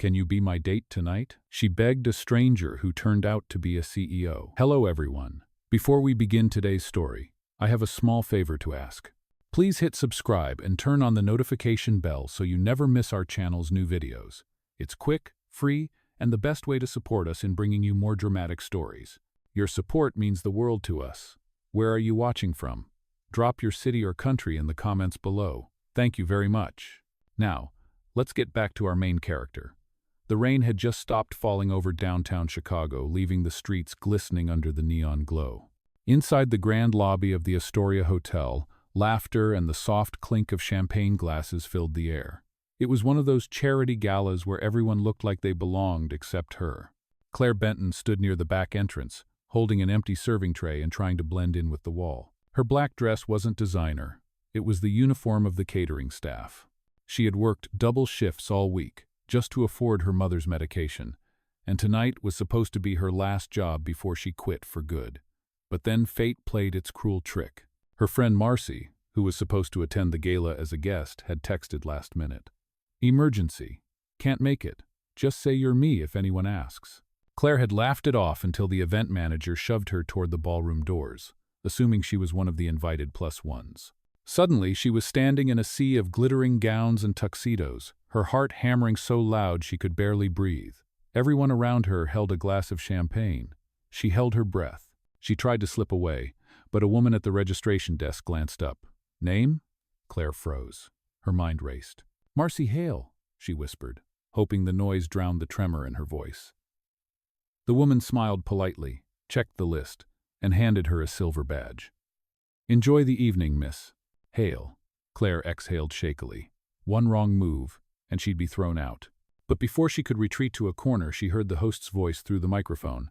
Can you be my date tonight? She begged a stranger who turned out to be a CEO. Hello, everyone. Before we begin today's story, I have a small favor to ask. Please hit subscribe and turn on the notification bell so you never miss our channel's new videos. It's quick, free, and the best way to support us in bringing you more dramatic stories. Your support means the world to us. Where are you watching from? Drop your city or country in the comments below. Thank you very much. Now, let's get back to our main character. The rain had just stopped falling over downtown Chicago, leaving the streets glistening under the neon glow. Inside the grand lobby of the Astoria Hotel, laughter and the soft clink of champagne glasses filled the air. It was one of those charity galas where everyone looked like they belonged except her. Claire Benton stood near the back entrance, holding an empty serving tray and trying to blend in with the wall. Her black dress wasn't designer. It was the uniform of the catering staff. She had worked double shifts all week, just to afford her mother's medication, and tonight was supposed to be her last job before she quit for good. But then fate played its cruel trick. Her friend Marcy, who was supposed to attend the gala as a guest, had texted last minute. Emergency. Can't make it. Just say you're me if anyone asks. Claire had laughed it off until the event manager shoved her toward the ballroom doors, assuming she was one of the invited plus ones. Suddenly, she was standing in a sea of glittering gowns and tuxedos, her heart hammering so loud she could barely breathe. Everyone around her held a glass of champagne. She held her breath. She tried to slip away, but a woman at the registration desk glanced up. Name? Claire froze. Her mind raced. Marcy Hale, she whispered, hoping the noise drowned the tremor in her voice. The woman smiled politely, checked the list, and handed her a silver badge. Enjoy the evening, Miss Hale. Claire exhaled shakily. One wrong move, and she'd be thrown out. But before she could retreat to a corner, she heard the host's voice through the microphone.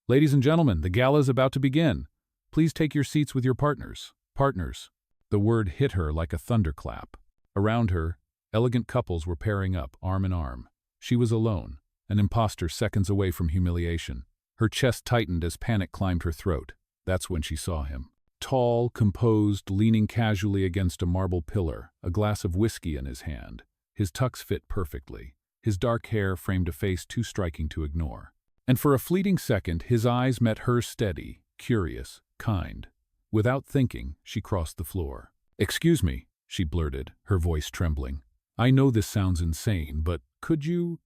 Ladies and gentlemen, the gala is about to begin. Please take your seats with your partners. Partners. The word hit her like a thunderclap. Around her, elegant couples were pairing up, arm in arm. She was alone, an imposter seconds away from humiliation. Her chest tightened as panic climbed her throat. That's when she saw him. Tall, composed, leaning casually against a marble pillar, a glass of whiskey in his hand. His tux fit perfectly. His dark hair framed a face too striking to ignore. And for a fleeting second, his eyes met hers steady, curious, kind. Without thinking, she crossed the floor. Excuse me, she blurted, her voice trembling. I know this sounds insane, but could you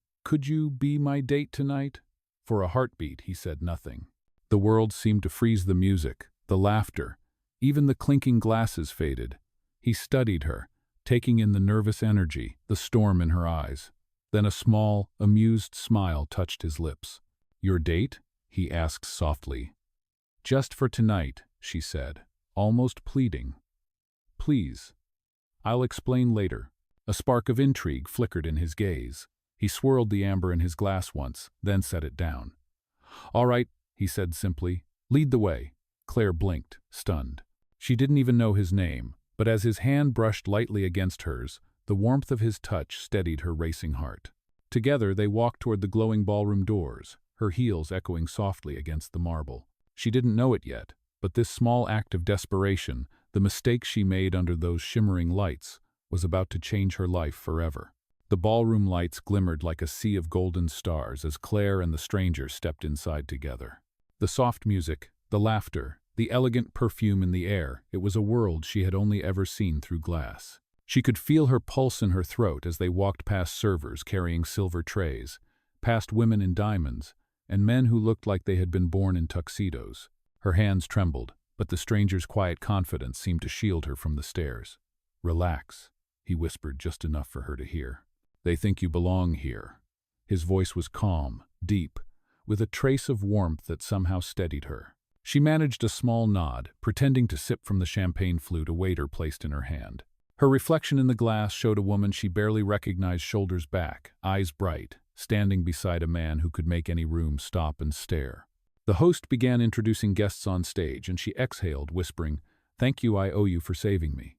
be my date tonight? For a heartbeat, he said nothing. The world seemed to freeze. The music, the laughter, even the clinking glasses faded. He studied her, taking in the nervous energy, the storm in her eyes. Then a small, amused smile touched his lips. Your date? He asked softly. Just for tonight, she said, almost pleading. Please. I'll explain later. A spark of intrigue flickered in his gaze. He swirled the amber in his glass once, then set it down. All right, he said simply. Lead the way. Claire blinked, stunned. She didn't even know his name, but as his hand brushed lightly against hers, the warmth of his touch steadied her racing heart. Together they walked toward the glowing ballroom doors, her heels echoing softly against the marble. She didn't know it yet, but this small act of desperation, the mistake she made under those shimmering lights, was about to change her life forever. The ballroom lights glimmered like a sea of golden stars as Claire and the stranger stepped inside together. The soft music, the laughter, the elegant perfume in the air, it was a world she had only ever seen through glass. She could feel her pulse in her throat as they walked past servers carrying silver trays, past women in diamonds, and men who looked like they had been born in tuxedos. Her hands trembled, but the stranger's quiet confidence seemed to shield her from the stares. Relax, he whispered just enough for her to hear. They think you belong here. His voice was calm, deep, with a trace of warmth that somehow steadied her. She managed a small nod, pretending to sip from the champagne flute a waiter placed in her hand. Her reflection in the glass showed a woman she barely recognized, shoulders back, eyes bright, standing beside a man who could make any room stop and stare. The host began introducing guests on stage, and she exhaled, whispering, "Thank you, I owe you for saving me."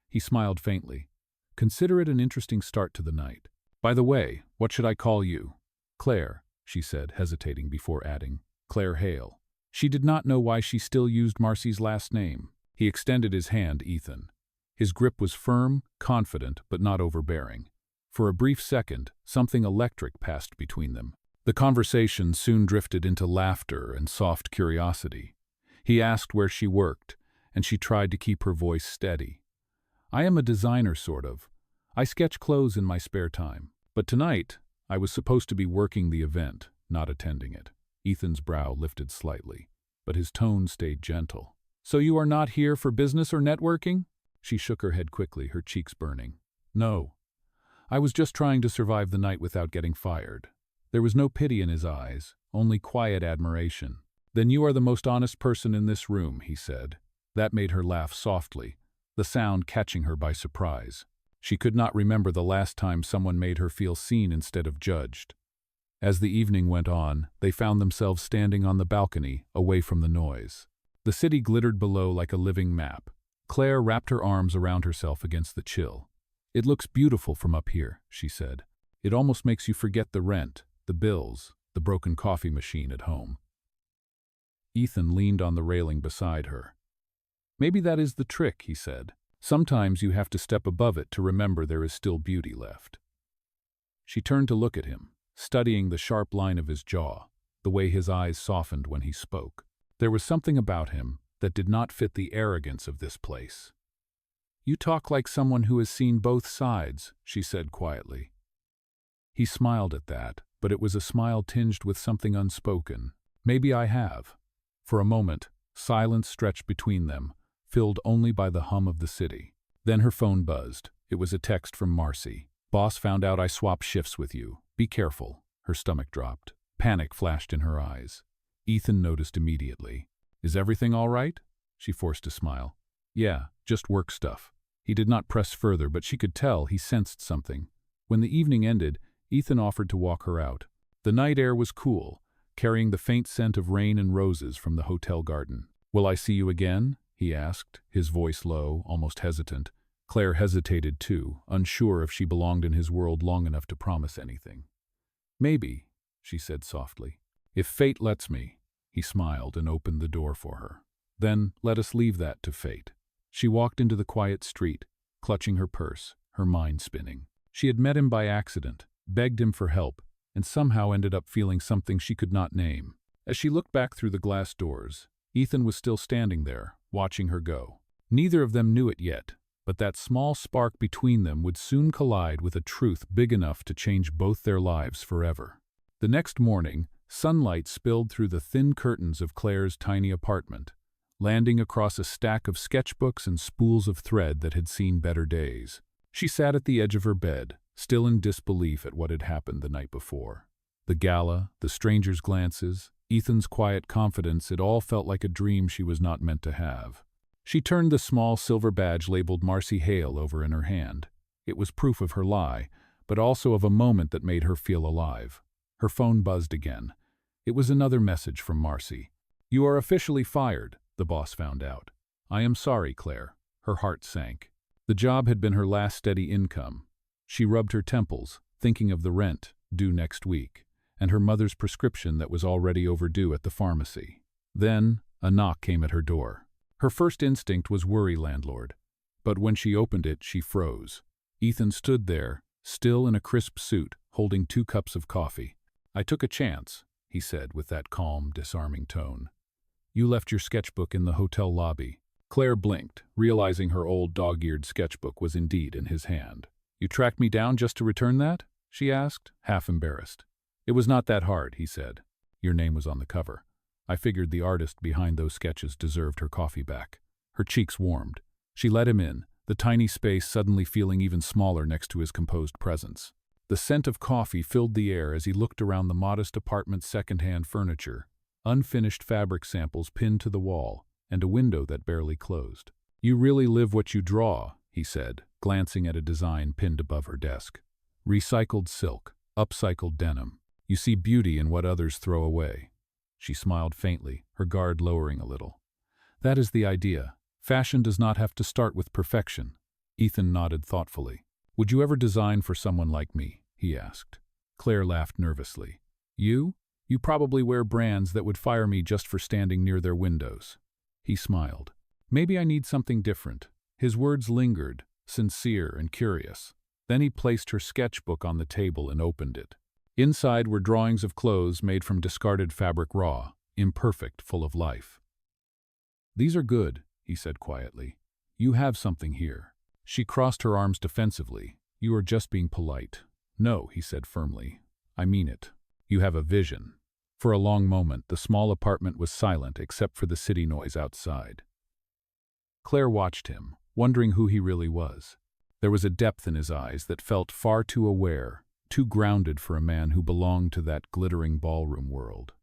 He smiled faintly. "Consider it an interesting start to the night. By the way, what should I call you?" "Claire," she said, hesitating before adding, "Claire Hale." She did not know why she still used Marcy's last name. He extended his hand, Ethan. His grip was firm, confident, but not overbearing. For a brief second, something electric passed between them. The conversation soon drifted into laughter and soft curiosity. He asked where she worked, and she tried to keep her voice steady. "I am a designer, sort of. I sketch clothes in my spare time. But tonight, I was supposed to be working the event, not attending it." Ethan's brow lifted slightly, but his tone stayed gentle. "So you are not here for business or networking?" She shook her head quickly, her cheeks burning. "No. I was just trying to survive the night without getting fired." There was no pity in his eyes, only quiet admiration. "Then you are the most honest person in this room," he said. That made her laugh softly, the sound catching her by surprise. She could not remember the last time someone made her feel seen instead of judged. As the evening went on, they found themselves standing on the balcony, away from the noise. The city glittered below like a living map. Claire wrapped her arms around herself against the chill. "It looks beautiful from up here," she said. "It almost makes you forget the rent, the bills, the broken coffee machine at home." Ethan leaned on the railing beside her. "Maybe that is the trick," he said. "Sometimes you have to step above it to remember there is still beauty left." She turned to look at him, studying the sharp line of his jaw, the way his eyes softened when he spoke. There was something about him that did not fit the arrogance of this place. "You talk like someone who has seen both sides," she said quietly. He smiled at that, but it was a smile tinged with something unspoken. "Maybe I have." For a moment, silence stretched between them, filled only by the hum of the city. Then her phone buzzed. It was a text from Marcy. "Boss found out I swapped shifts with you. Be careful." Her stomach dropped. Panic flashed in her eyes. Ethan noticed immediately. "Is everything all right?" She forced a smile. "Yeah, just work stuff." He did not press further, but she could tell he sensed something. When the evening ended, Ethan offered to walk her out. The night air was cool, carrying the faint scent of rain and roses from the hotel garden. "Will I see you again?" he asked, his voice low, almost hesitant. Claire hesitated too, unsure if she belonged in his world long enough to promise anything. "Maybe," she said softly. "If fate lets me." He smiled and opened the door for her. "Then let us leave that to fate." She walked into the quiet street, clutching her purse, her mind spinning. She had met him by accident, begged him for help, and somehow ended up feeling something she could not name. As she looked back through the glass doors, Ethan was still standing there, watching her go. Neither of them knew it yet, but that small spark between them would soon collide with a truth big enough to change both their lives forever. The next morning, sunlight spilled through the thin curtains of Claire's tiny apartment, landing across a stack of sketchbooks and spools of thread that had seen better days. She sat at the edge of her bed, still in disbelief at what had happened the night before. The gala, the strangers' glances, Ethan's quiet confidence, it all felt like a dream she was not meant to have. She turned the small silver badge labeled Marcy Hale over in her hand. It was proof of her lie, but also of a moment that made her feel alive. Her phone buzzed again. It was another message from Marcy. "You are officially fired," the boss found out. "I am sorry, Claire." Her heart sank. The job had been her last steady income. She rubbed her temples, thinking of the rent, due next week, and her mother's prescription that was already overdue at the pharmacy. Then, a knock came at her door. Her first instinct was worry landlord, but when she opened it, she froze. Ethan stood there, still in a crisp suit, holding 2 cups of coffee. "I took a chance," he said with that calm, disarming tone. "You left your sketchbook in the hotel lobby." Claire blinked, realizing her old dog-eared sketchbook was indeed in his hand. "You tracked me down just to return that?" she asked, half embarrassed. "It was not that hard," he said. "Your name was on the cover. I figured the artist behind those sketches deserved her coffee back." Her cheeks warmed. She let him in, the tiny space suddenly feeling even smaller next to his composed presence. The scent of coffee filled the air as he looked around the modest apartment's second-hand furniture, unfinished fabric samples pinned to the wall, and a window that barely closed. "You really live what you draw," he said, glancing at a design pinned above her desk. "Recycled silk, upcycled denim. You see beauty in what others throw away." She smiled faintly, her guard lowering a little. "That is the idea. Fashion does not have to start with perfection." Ethan nodded thoughtfully. "Would you ever design for someone like me?" he asked. Claire laughed nervously. "You? You probably wear brands that would fire me just for standing near their windows." He smiled. "Maybe I need something different." His words lingered, sincere and curious. Then he placed her sketchbook on the table and opened it. Inside were drawings of clothes made from discarded fabric, raw, imperfect, full of life. "These are good," he said quietly. "You have something here." She crossed her arms defensively. "You are just being polite." "No," he said firmly. "I mean it. You have a vision." For a long moment, the small apartment was silent except for the city noise outside. Claire watched him, wondering who he really was. There was a depth in his eyes that felt far too aware, too grounded for a man who belonged to that glittering ballroom world.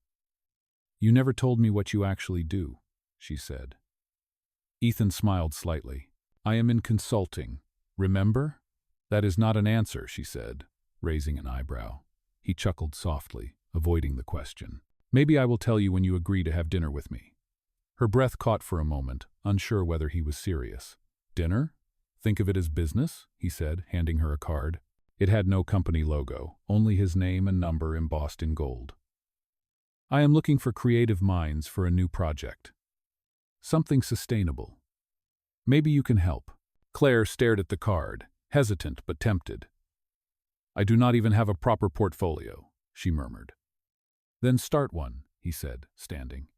"You never told me what you actually do," she said. Ethan smiled slightly. "I am in consulting. Remember?" "That is not an answer," she said, raising an eyebrow. He chuckled softly, avoiding the question. "Maybe I will tell you when you agree to have dinner with me." Her breath caught for a moment, unsure whether he was serious. "Dinner? Think of it as business," he said, handing her a card. It had no company logo, only his name and number embossed in gold. "I am looking for creative minds for a new project. Something sustainable. Maybe you can help." Claire stared at the card, hesitant but tempted. "I do not even have a proper portfolio," she murmured. "Then start one," he said, standing.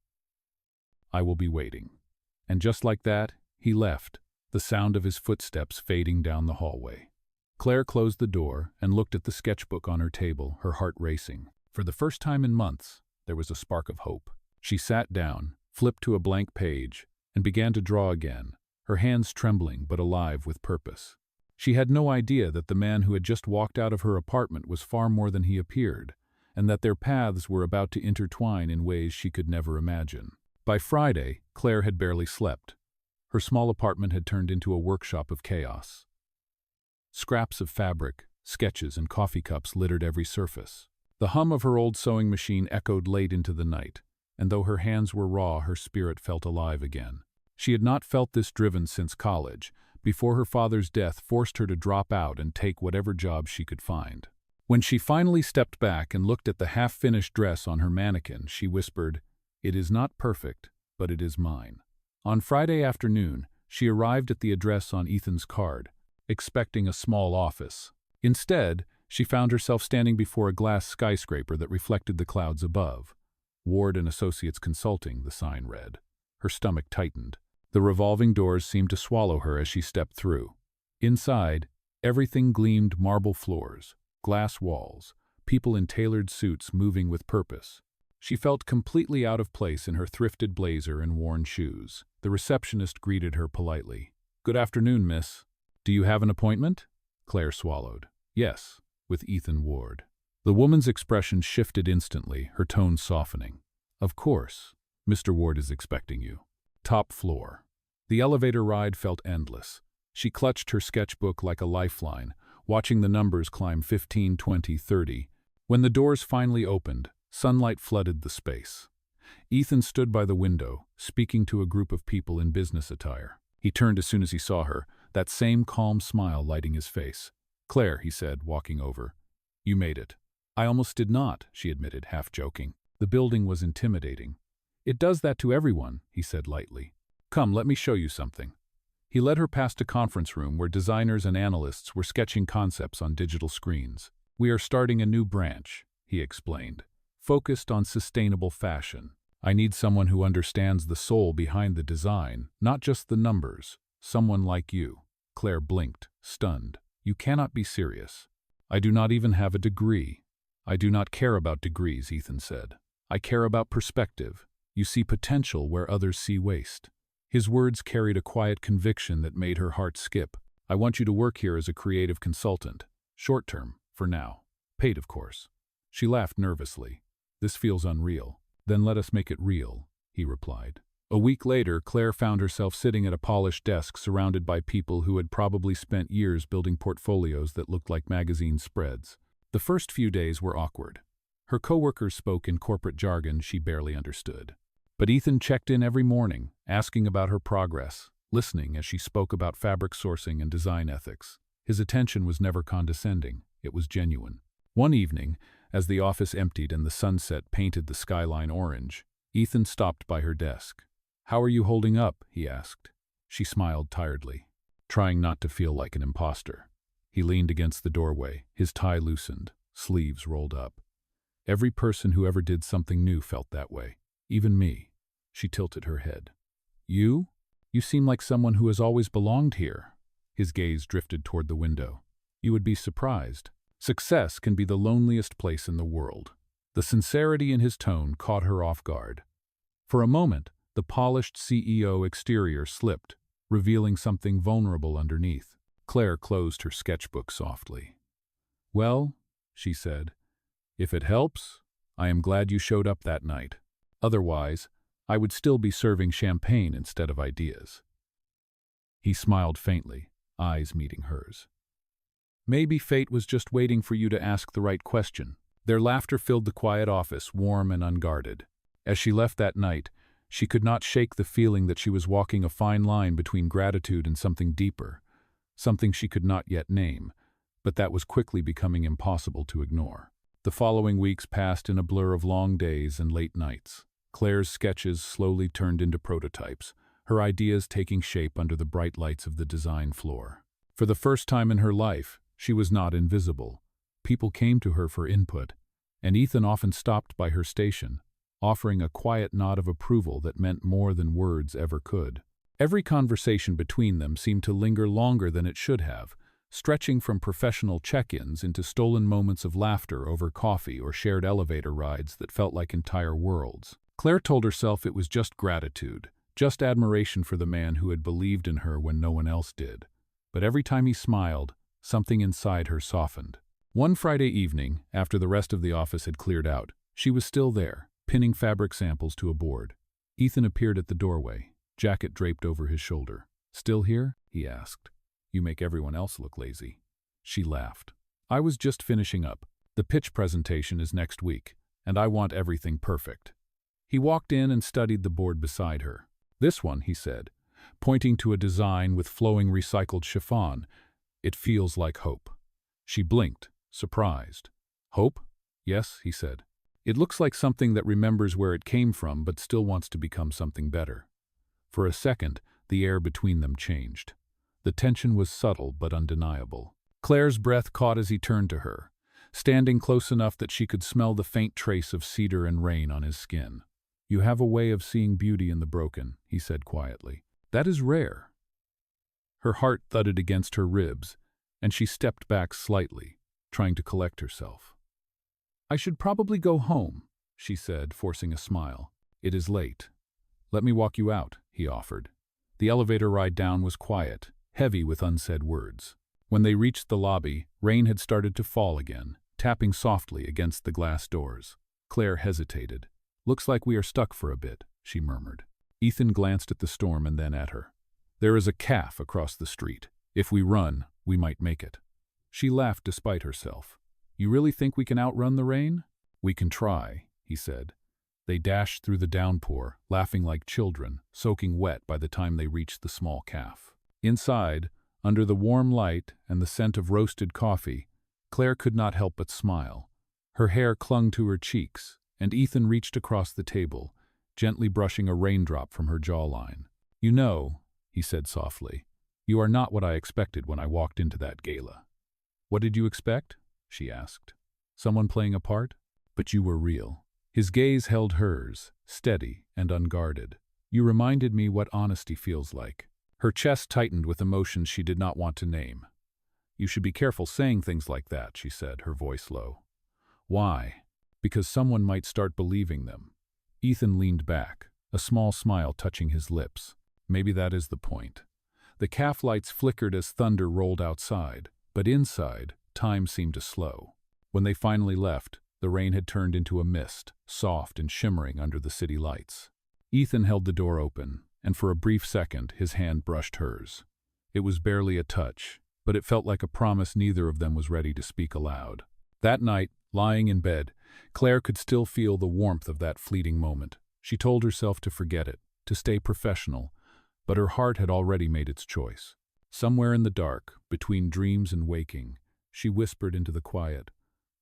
"I will be waiting." And just like that, he left, the sound of his footsteps fading down the hallway. Claire closed the door and looked at the sketchbook on her table, her heart racing. For the first time in months, there was a spark of hope. She sat down, flipped to a blank page, and began to draw again, her hands trembling but alive with purpose. She had no idea that the man who had just walked out of her apartment was far more than he appeared, and that their paths were about to intertwine in ways she could never imagine. By Friday, Claire had barely slept. Her small apartment had turned into a workshop of chaos. Scraps of fabric, sketches, and coffee cups littered every surface. The hum of her old sewing machine echoed late into the night, and though her hands were raw, her spirit felt alive again. She had not felt this driven since college, before her father's death forced her to drop out and take whatever job she could find. When she finally stepped back and looked at the half-finished dress on her mannequin, she whispered, "It is not perfect, but it is mine." On Friday afternoon, she arrived at the address on Ethan's card, expecting a small office. Instead, she found herself standing before a glass skyscraper that reflected the clouds above. "Ward and Associates Consulting," the sign read. Her stomach tightened. The revolving doors seemed to swallow her as she stepped through. Inside, everything gleamed: marble floors, glass walls, people in tailored suits moving with purpose. She felt completely out of place in her thrifted blazer and worn shoes. The receptionist greeted her politely. "Good afternoon, miss. Do you have an appointment?" Claire swallowed. "Yes, with Ethan Ward." The woman's expression shifted instantly, her tone softening. "Of course. Mr. Ward is expecting you. Top floor." The elevator ride felt endless. She clutched her sketchbook like a lifeline, watching the numbers climb 15, 20, 30. When the doors finally opened, sunlight flooded the space. Ethan stood by the window, speaking to a group of people in business attire. He turned as soon as he saw her, that same calm smile lighting his face. "Claire," he said, walking over. "You made it." "I almost did not," she admitted, half joking. The building was intimidating. "It does that to everyone," he said lightly. "Come, let me show you something." He led her past a conference room where designers and analysts were sketching concepts on digital screens. "We are starting a new branch," he explained, "focused on sustainable fashion. I need someone who understands the soul behind the design, not just the numbers. Someone like you." Claire blinked, stunned. "You cannot be serious." "I do not even have a degree." "I do not care about degrees," Ethan said. "I care about perspective. You see potential where others see waste." His words carried a quiet conviction that made her heart skip. "I want you to work here as a creative consultant. Short term, for now. Paid, of course." She laughed nervously. "This feels unreal." "Then let us make it real," he replied. A week later, Claire found herself sitting at a polished desk surrounded by people who had probably spent years building portfolios that looked like magazine spreads. The first few days were awkward. Her coworkers spoke in corporate jargon she barely understood. But Ethan checked in every morning, asking about her progress, listening as she spoke about fabric sourcing and design ethics. His attention was never condescending, it was genuine. One evening, as the office emptied and the sunset painted the skyline orange, Ethan stopped by her desk. "How are you holding up?" he asked. She smiled tiredly, trying not to feel like an imposter. He leaned against the doorway, his tie loosened, sleeves rolled up. Every person who ever did something new felt that way. Even me. She tilted her head. You? You seem like someone who has always belonged here. His gaze drifted toward the window. You would be surprised. Success can be the loneliest place in the world. The sincerity in his tone caught her off guard. For a moment, the polished CEO exterior slipped, revealing something vulnerable underneath. Claire closed her sketchbook softly. Well, she said, if it helps, I am glad you showed up that night. Otherwise, I would still be serving champagne instead of ideas. He smiled faintly, eyes meeting hers. Maybe fate was just waiting for you to ask the right question. Their laughter filled the quiet office, warm and unguarded. As she left that night, she could not shake the feeling that she was walking a fine line between gratitude and something deeper, something she could not yet name, but that was quickly becoming impossible to ignore. The following weeks passed in a blur of long days and late nights. Claire's sketches slowly turned into prototypes, her ideas taking shape under the bright lights of the design floor. For the first time in her life, she was not invisible. People came to her for input, and Ethan often stopped by her station, offering a quiet nod of approval that meant more than words ever could. Every conversation between them seemed to linger longer than it should have, stretching from professional check-ins into stolen moments of laughter over coffee or shared elevator rides that felt like entire worlds. Claire told herself it was just gratitude, just admiration for the man who had believed in her when no one else did. But every time he smiled, something inside her softened. One Friday evening, after the rest of the office had cleared out, she was still there, pinning fabric samples to a board. Ethan appeared at the doorway, jacket draped over his shoulder. "Still here?" he asked. "You make everyone else look lazy." She laughed. "I was just finishing up. The pitch presentation is next week, and I want everything perfect." He walked in and studied the board beside her. "This one," he said, pointing to a design with flowing recycled chiffon. "It feels like hope." She blinked, surprised. "Hope?" "Yes," he said. "It looks like something that remembers where it came from but still wants to become something better." For a second, the air between them changed. The tension was subtle but undeniable. Claire's breath caught as he turned to her, standing close enough that she could smell the faint trace of cedar and rain on his skin. "You have a way of seeing beauty in the broken," he said quietly. "That is rare." Her heart thudded against her ribs, and she stepped back slightly, trying to collect herself. "I should probably go home," she said, forcing a smile. "It is late." "Let me walk you out," he offered. The elevator ride down was quiet, heavy with unsaid words. When they reached the lobby, rain had started to fall again, tapping softly against the glass doors. Claire hesitated. "Looks like we are stuck for a bit," she murmured. Ethan glanced at the storm and then at her. "There is a calf across the street. If we run, we might make it." She laughed despite herself. "You really think we can outrun the rain?" "We can try," he said. They dashed through the downpour, laughing like children, soaking wet by the time they reached the small calf. Inside, under the warm light and the scent of roasted coffee, Claire could not help but smile. Her hair clung to her cheeks, and Ethan reached across the table, gently brushing a raindrop from her jawline. "You know," he said softly, "you are not what I expected when I walked into that gala." "What did you expect?" she asked. "Someone playing a part? But you were real." His gaze held hers, steady and unguarded. "You reminded me what honesty feels like." Her chest tightened with emotions she did not want to name. "You should be careful saying things like that," she said, her voice low. "Why?" "Because someone might start believing them." Ethan leaned back, a small smile touching his lips. "Maybe that is the point." The calf lights flickered as thunder rolled outside, but inside, time seemed to slow. When they finally left, the rain had turned into a mist, soft and shimmering under the city lights. Ethan held the door open, and for a brief second his hand brushed hers. It was barely a touch, but it felt like a promise neither of them was ready to speak aloud. That night, lying in bed, Claire could still feel the warmth of that fleeting moment. She told herself to forget it, to stay professional, but her heart had already made its choice. Somewhere in the dark, between dreams and waking, she whispered into the quiet,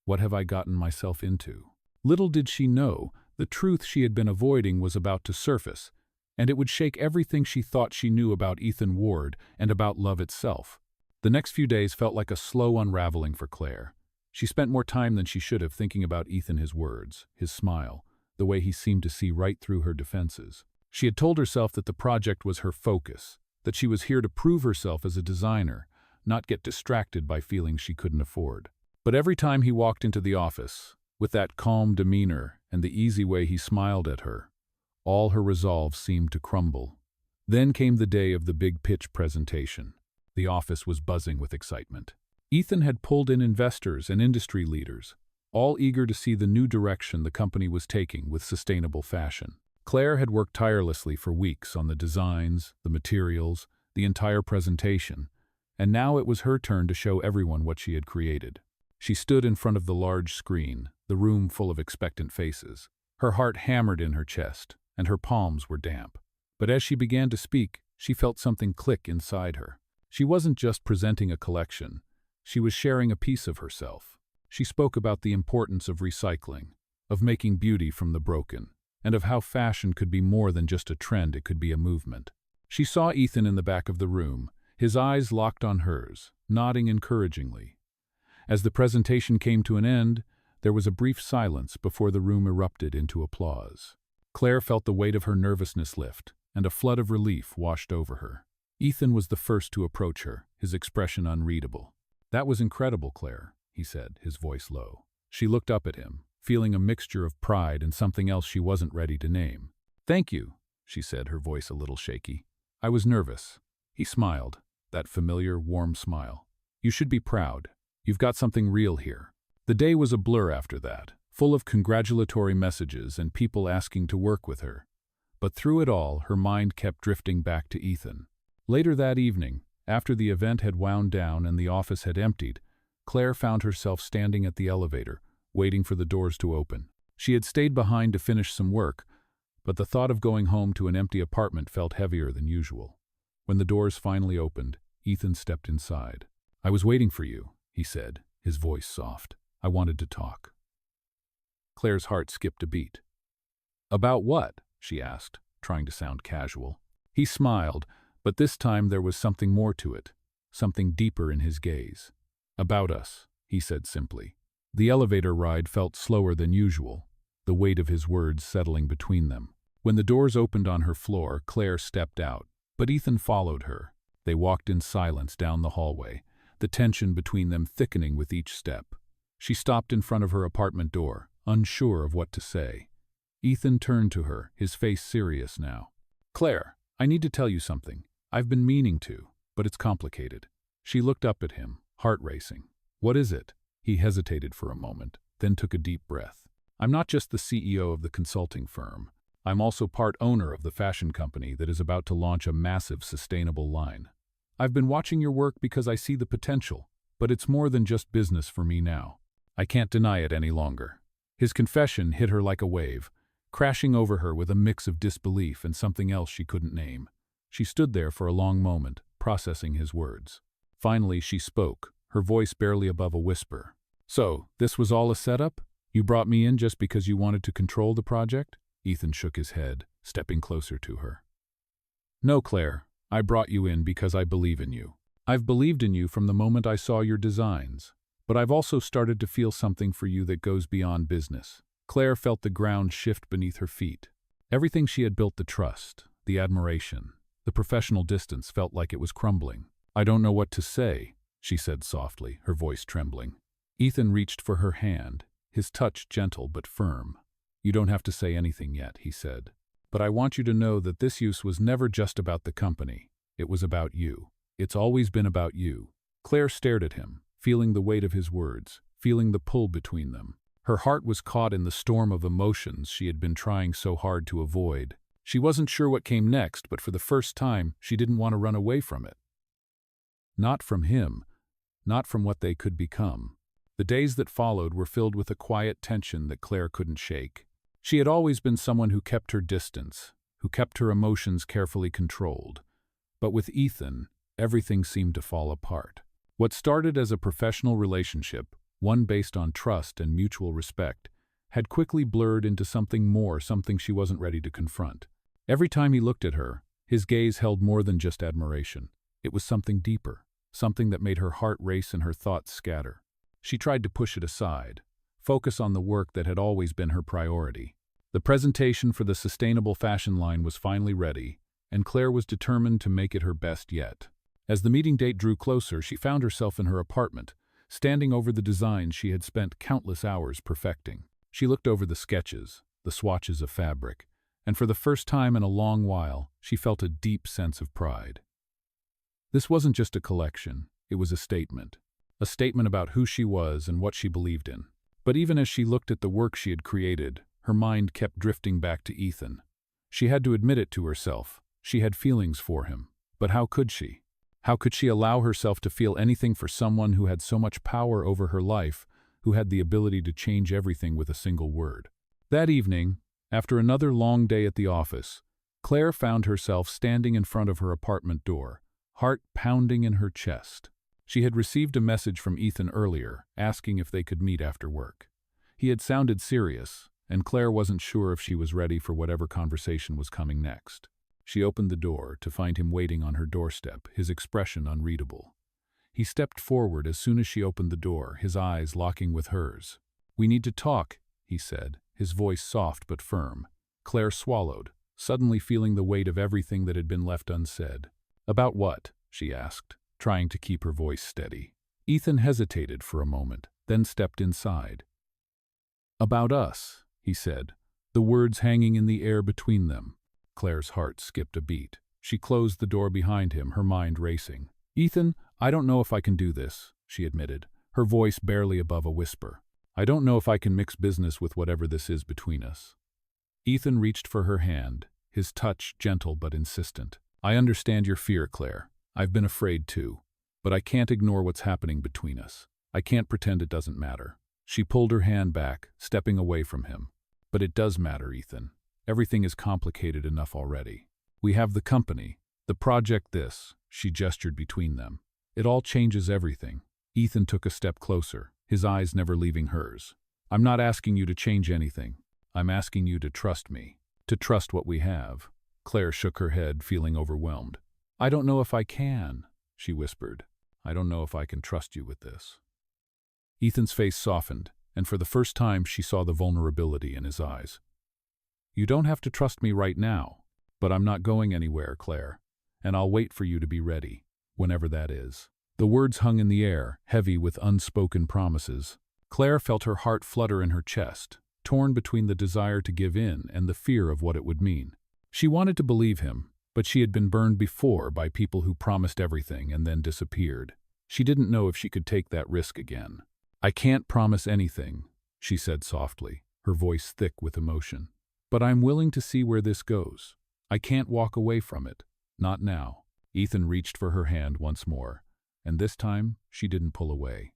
"What have I gotten myself into?" Little did she know, the truth she had been avoiding was about to surface, and it would shake everything she thought she knew about Ethan Ward and about love itself. The next few days felt like a slow unraveling for Claire. She spent more time than she should have thinking about Ethan, his words, his smile, the way he seemed to see right through her defenses. She had told herself that the project was her focus, that she was here to prove herself as a designer, not get distracted by feelings she couldn't afford. But every time he walked into the office, with that calm demeanor and the easy way he smiled at her, all her resolve seemed to crumble. Then came the day of the big pitch presentation. The office was buzzing with excitement. Ethan had pulled in investors and industry leaders, all eager to see the new direction the company was taking with sustainable fashion. Claire had worked tirelessly for weeks on the designs, the materials, the entire presentation, and now it was her turn to show everyone what she had created. She stood in front of the large screen, the room full of expectant faces. Her heart hammered in her chest, and her palms were damp. But as she began to speak, she felt something click inside her. She wasn't just presenting a collection. She was sharing a piece of herself. She spoke about the importance of recycling, of making beauty from the broken, and of how fashion could be more than just a trend, it could be a movement. She saw Ethan in the back of the room, his eyes locked on hers, nodding encouragingly. As the presentation came to an end, there was a brief silence before the room erupted into applause. Claire felt the weight of her nervousness lift, and a flood of relief washed over her. Ethan was the first to approach her, his expression unreadable. "That was incredible, Claire," he said, his voice low. She looked up at him, feeling a mixture of pride and something else she wasn't ready to name. "Thank you," she said, her voice a little shaky. "I was nervous." He smiled, that familiar, warm smile. "You should be proud. You've got something real here." The day was a blur after that, full of congratulatory messages and people asking to work with her. But through it all, her mind kept drifting back to Ethan. Later that evening, after the event had wound down and the office had emptied, Claire found herself standing at the elevator, waiting for the doors to open. She had stayed behind to finish some work, but the thought of going home to an empty apartment felt heavier than usual. When the doors finally opened, Ethan stepped inside. "I was waiting for you," he said, his voice soft. "I wanted to talk." Claire's heart skipped a beat. "About what?" she asked, trying to sound casual. He smiled, but this time there was something more to it, something deeper in his gaze. "About us," he said simply. The elevator ride felt slower than usual, the weight of his words settling between them. When the doors opened on her floor, Claire stepped out, but Ethan followed her. They walked in silence down the hallway, the tension between them thickening with each step. She stopped in front of her apartment door, unsure of what to say. Ethan turned to her, his face serious now. "Claire, I need to tell you something. I've been meaning to, but it's complicated." She looked up at him, heart racing. "What is it?" He hesitated for a moment, then took a deep breath. "I'm not just the CEO of the consulting firm. I'm also part owner of the fashion company that is about to launch a massive sustainable line. I've been watching your work because I see the potential, but it's more than just business for me now. I can't deny it any longer." His confession hit her like a wave, crashing over her with a mix of disbelief and something else she couldn't name. She stood there for a long moment, processing his words. Finally, she spoke, her voice barely above a whisper. "So, this was all a setup? You brought me in just because you wanted to control the project?" Ethan shook his head, stepping closer to her. "No, Claire, I brought you in because I believe in you. I've believed in you from the moment I saw your designs, but I've also started to feel something for you that goes beyond business." Claire felt the ground shift beneath her feet. Everything she had built, the trust, the admiration, the professional distance, felt like it was crumbling. "I don't know what to say," she said softly, her voice trembling. Ethan reached for her hand, his touch gentle but firm. "You don't have to say anything yet," he said. "But I want you to know that this use was never just about the company. It was about you. It's always been about you." Claire stared at him, feeling the weight of his words, feeling the pull between them. Her heart was caught in the storm of emotions she had been trying so hard to avoid. She wasn't sure what came next, but for the first time, she didn't want to run away from it. Not from him, not from what they could become. The days that followed were filled with a quiet tension that Claire couldn't shake. She had always been someone who kept her distance, who kept her emotions carefully controlled. But with Ethan, everything seemed to fall apart. What started as a professional relationship, one based on trust and mutual respect, had quickly blurred into something more, something she wasn't ready to confront. Every time he looked at her, his gaze held more than just admiration. It was something deeper, something that made her heart race and her thoughts scatter. She tried to push it aside, focus on the work that had always been her priority. The presentation for the sustainable fashion line was finally ready, and Claire was determined to make it her best yet. As the meeting date drew closer, she found herself in her apartment, standing over the designs she had spent countless hours perfecting. She looked over the sketches, the swatches of fabric, and for the first time in a long while, she felt a deep sense of pride. This wasn't just a collection, it was a statement about who she was and what she believed in. But even as she looked at the work she had created, her mind kept drifting back to Ethan. She had to admit it to herself. She had feelings for him. But how could she? How could she allow herself to feel anything for someone who had so much power over her life, who had the ability to change everything with a single word? That evening, after another long day at the office, Claire found herself standing in front of her apartment door, heart pounding in her chest. She had received a message from Ethan earlier, asking if they could meet after work. He had sounded serious, and Claire wasn't sure if she was ready for whatever conversation was coming next. She opened the door to find him waiting on her doorstep, his expression unreadable. He stepped forward as soon as she opened the door, his eyes locking with hers. "We need to talk," he said, his voice soft but firm. Claire swallowed, suddenly feeling the weight of everything that had been left unsaid. "About what?" she asked, trying to keep her voice steady. Ethan hesitated for a moment, then stepped inside. "About us," he said, the words hanging in the air between them. Claire's heart skipped a beat. She closed the door behind him, her mind racing. "Ethan, I don't know if I can do this," she admitted, her voice barely above a whisper. "I don't know if I can mix business with whatever this is between us." Ethan reached for her hand, his touch gentle but insistent. "I understand your fear, Claire. I've been afraid too. But I can't ignore what's happening between us. I can't pretend it doesn't matter." She pulled her hand back, stepping away from him. "But it does matter, Ethan. Everything is complicated enough already. We have the company, the project this," she gestured between them. "It all changes everything." Ethan took a step closer, his eyes never leaving hers. "I'm not asking you to change anything. I'm asking you to trust me, to trust what we have." Claire shook her head, feeling overwhelmed. "I don't know if I can," she whispered. "I don't know if I can trust you with this." Ethan's face softened, and for the first time she saw the vulnerability in his eyes. "You don't have to trust me right now, but I'm not going anywhere, Claire, and I'll wait for you to be ready, whenever that is." The words hung in the air, heavy with unspoken promises. Claire felt her heart flutter in her chest, torn between the desire to give in and the fear of what it would mean. She wanted to believe him, but she had been burned before by people who promised everything and then disappeared. She didn't know if she could take that risk again. "I can't promise anything," she said softly, her voice thick with emotion. "But I'm willing to see where this goes. I can't walk away from it. Not now." Ethan reached for her hand once more, and this time she didn't pull away.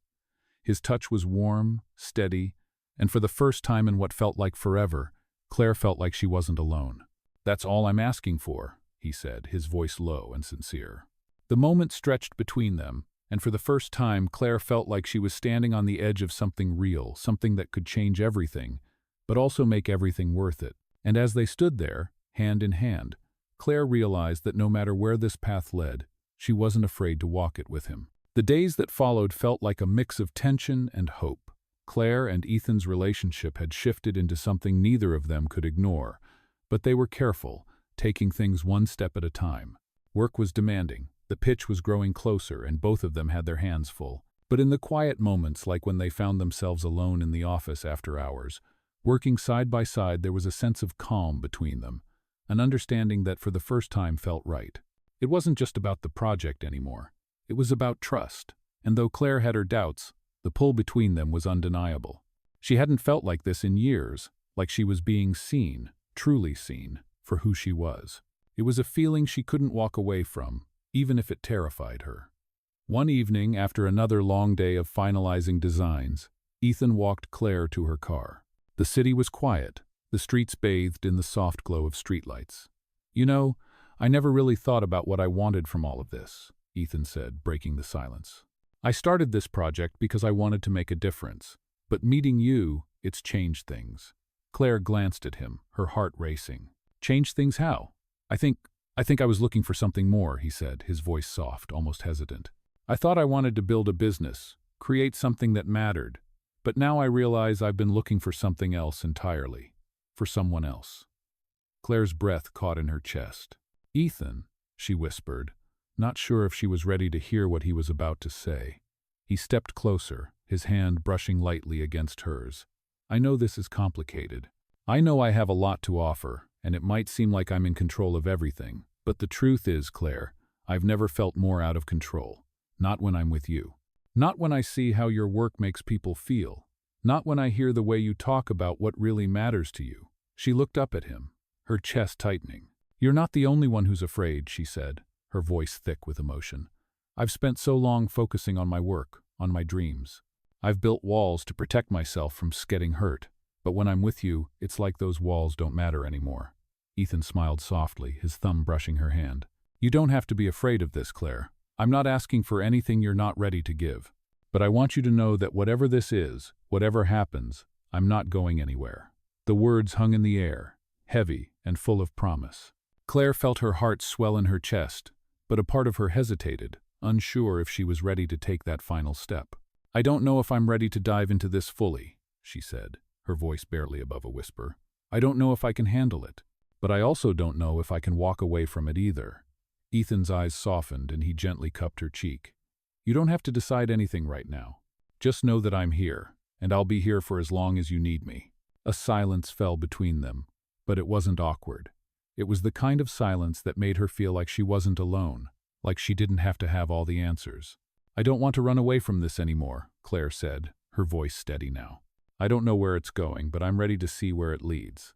His touch was warm, steady, and for the first time in what felt like forever, Claire felt like she wasn't alone. "That's all I'm asking for," he said, his voice low and sincere. The moment stretched between them, and for the first time Claire felt like she was standing on the edge of something real, something that could change everything, but also make everything worth it. And as they stood there, hand in hand, Claire realized that no matter where this path led, she wasn't afraid to walk it with him. The days that followed felt like a mix of tension and hope. Claire and Ethan's relationship had shifted into something neither of them could ignore, but they were careful, taking things one step at a time. Work was demanding. The pitch was growing closer, and both of them had their hands full. But in the quiet moments, like when they found themselves alone in the office after hours, working side by side, there was a sense of calm between them, an understanding that for the first time felt right. It wasn't just about the project anymore. It was about trust, and though Claire had her doubts, the pull between them was undeniable. She hadn't felt like this in years, like she was being seen, truly seen, for who she was. It was a feeling she couldn't walk away from, even if it terrified her. One evening, after another long day of finalizing designs, Ethan walked Claire to her car. The city was quiet, the streets bathed in the soft glow of streetlights. "You know, I never really thought about what I wanted from all of this," Ethan said, breaking the silence. "I started this project because I wanted to make a difference, but meeting you, it's changed things." Claire glanced at him, her heart racing. "Changed things how?" I think I was looking for something more," he said, his voice soft, almost hesitant. I thought I wanted to build a business, create something that mattered, but now I realize I've been looking for something else entirely, for someone else." Claire's breath caught in her chest. "Ethan," she whispered, not sure if she was ready to hear what he was about to say. He stepped closer, his hand brushing lightly against hers. "I know this is complicated. I know I have a lot to offer, and it might seem like I'm in control of everything, but the truth is, Claire, I've never felt more out of control. Not when I'm with you. Not when I see how your work makes people feel. Not when I hear the way you talk about what really matters to you." She looked up at him, her chest tightening. "You're not the only one who's afraid," she said, her voice thick with emotion. "I've spent so long focusing on my work, on my dreams. I've built walls to protect myself from getting hurt, but when I'm with you, it's like those walls don't matter anymore." Ethan smiled softly, his thumb brushing her hand. "You don't have to be afraid of this, Claire. I'm not asking for anything you're not ready to give. But I want you to know that whatever this is, whatever happens, I'm not going anywhere." The words hung in the air, heavy and full of promise. Claire felt her heart swell in her chest, but a part of her hesitated, unsure if she was ready to take that final step. "I don't know if I'm ready to dive into this fully," she said, her voice barely above a whisper. "I don't know if I can handle it, but I also don't know if I can walk away from it either." Ethan's eyes softened and he gently cupped her cheek. "You don't have to decide anything right now. Just know that I'm here, and I'll be here for as long as you need me." A silence fell between them, but it wasn't awkward. It was the kind of silence that made her feel like she wasn't alone, like she didn't have to have all the answers. "I don't want to run away from this anymore," Claire said, her voice steady now. "I don't know where it's going, but I'm ready to see where it leads."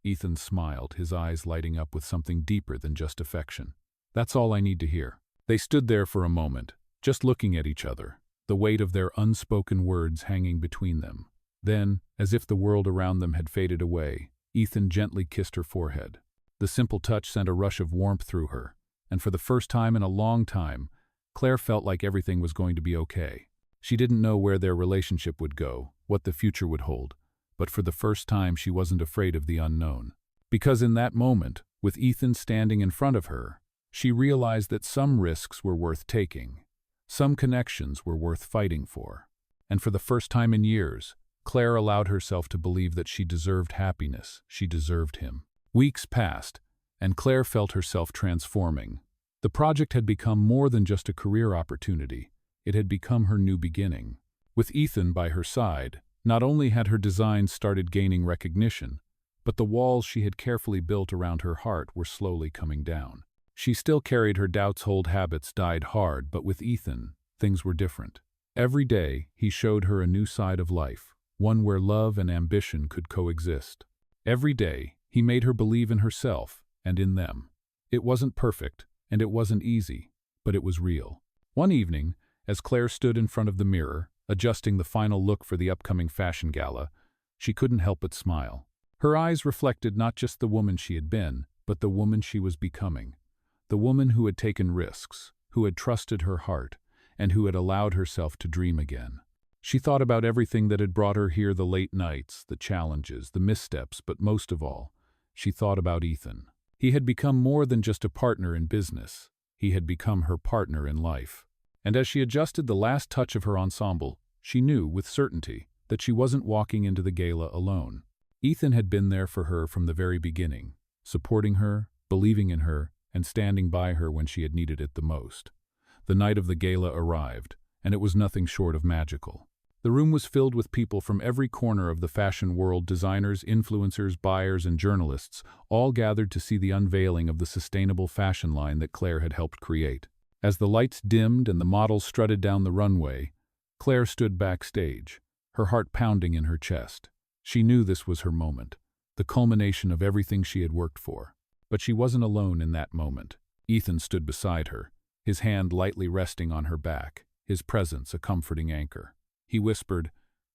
Ethan smiled, his eyes lighting up with something deeper than just affection. "That's all I need to hear." They stood there for a moment, just looking at each other, the weight of their unspoken words hanging between them. Then, as if the world around them had faded away, Ethan gently kissed her forehead. The simple touch sent a rush of warmth through her, and for the first time in a long time, Claire felt like everything was going to be okay. She didn't know where their relationship would go, what the future would hold, but for the first time she wasn't afraid of the unknown. Because in that moment, with Ethan standing in front of her, she realized that some risks were worth taking. Some connections were worth fighting for. And for the first time in years, Claire allowed herself to believe that she deserved happiness, she deserved him. Weeks passed, and Claire felt herself transforming. The project had become more than just a career opportunity. It had become her new beginning. With Ethan by her side, not only had her designs started gaining recognition, but the walls she had carefully built around her heart were slowly coming down. She still carried her doubts, old habits died hard, but with Ethan, things were different. Every day, he showed her a new side of life, one where love and ambition could coexist. Every day, he made her believe in herself and in them. It wasn't perfect, and it wasn't easy, but it was real. One evening, as Claire stood in front of the mirror, adjusting the final look for the upcoming fashion gala, she couldn't help but smile. Her eyes reflected not just the woman she had been, but the woman she was becoming. The woman who had taken risks, who had trusted her heart, and who had allowed herself to dream again. She thought about everything that had brought her here, the late nights, the challenges, the missteps, but most of all, she thought about Ethan. He had become more than just a partner in business. He had become her partner in life. And as she adjusted the last touch of her ensemble, she knew with certainty that she wasn't walking into the gala alone. Ethan had been there for her from the very beginning, supporting her, believing in her, and standing by her when she had needed it the most. The night of the gala arrived, and it was nothing short of magical. The room was filled with people from every corner of the fashion world, designers, influencers, buyers, and journalists, all gathered to see the unveiling of the sustainable fashion line that Claire had helped create. As the lights dimmed and the models strutted down the runway, Claire stood backstage, her heart pounding in her chest. She knew this was her moment, the culmination of everything she had worked for. But she wasn't alone in that moment. Ethan stood beside her, his hand lightly resting on her back, his presence a comforting anchor. He whispered,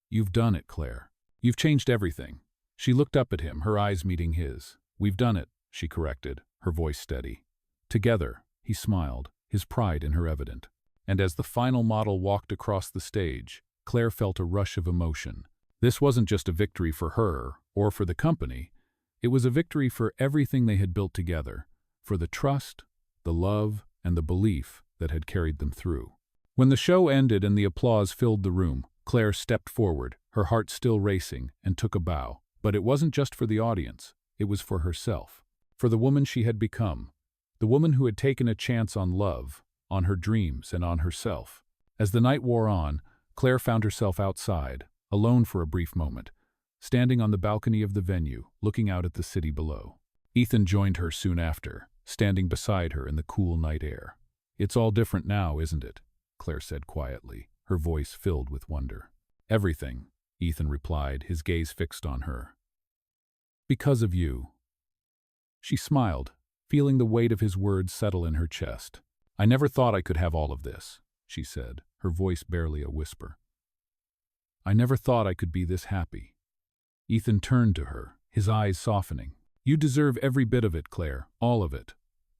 "You've done it, Claire. You've changed everything." She looked up at him, her eyes meeting his. "We've done it," she corrected, her voice steady. Together, he smiled, his pride in her evident. And as the final model walked across the stage, Claire felt a rush of emotion. This wasn't just a victory for her or for the company. It was a victory for everything they had built together, for the trust, the love, and the belief that had carried them through. When the show ended and the applause filled the room, Claire stepped forward, her heart still racing, and took a bow. But it wasn't just for the audience, it was for herself. For the woman she had become. The woman who had taken a chance on love, on her dreams, and on herself. As the night wore on, Claire found herself outside, alone for a brief moment, standing on the balcony of the venue, looking out at the city below. Ethan joined her soon after, standing beside her in the cool night air. "It's all different now, isn't it?" Claire said quietly, her voice filled with wonder. "Everything," Ethan replied, his gaze fixed on her. "Because of you." She smiled, feeling the weight of his words settle in her chest. "I never thought I could have all of this," she said, her voice barely a whisper. "I never thought I could be this happy." Ethan turned to her, his eyes softening. "You deserve every bit of it, Claire, all of it."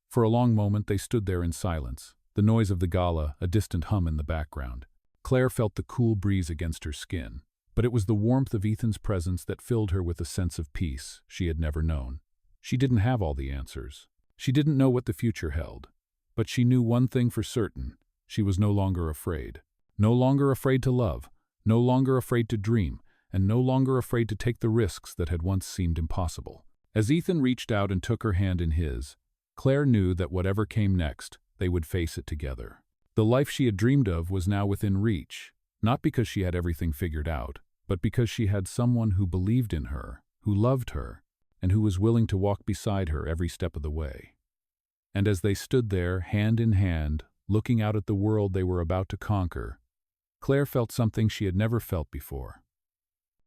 For a long moment they stood there in silence, the noise of the gala a distant hum in the background. Claire felt the cool breeze against her skin, but it was the warmth of Ethan's presence that filled her with a sense of peace she had never known. She didn't have all the answers. She didn't know what the future held. But she knew one thing for certain: she was no longer afraid. No longer afraid to love, no longer afraid to dream, and no longer afraid to take the risks that had once seemed impossible. As Ethan reached out and took her hand in his, Claire knew that whatever came next, they would face it together. The life she had dreamed of was now within reach, not because she had everything figured out, but because she had someone who believed in her, who loved her, and who was willing to walk beside her every step of the way. And as they stood there, hand in hand, looking out at the world they were about to conquer, Claire felt something she had never felt before.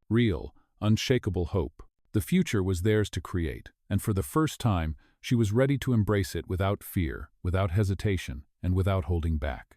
Real, unshakable hope. The future was theirs to create, and for the first time, she was ready to embrace it without fear, without hesitation, and without holding back.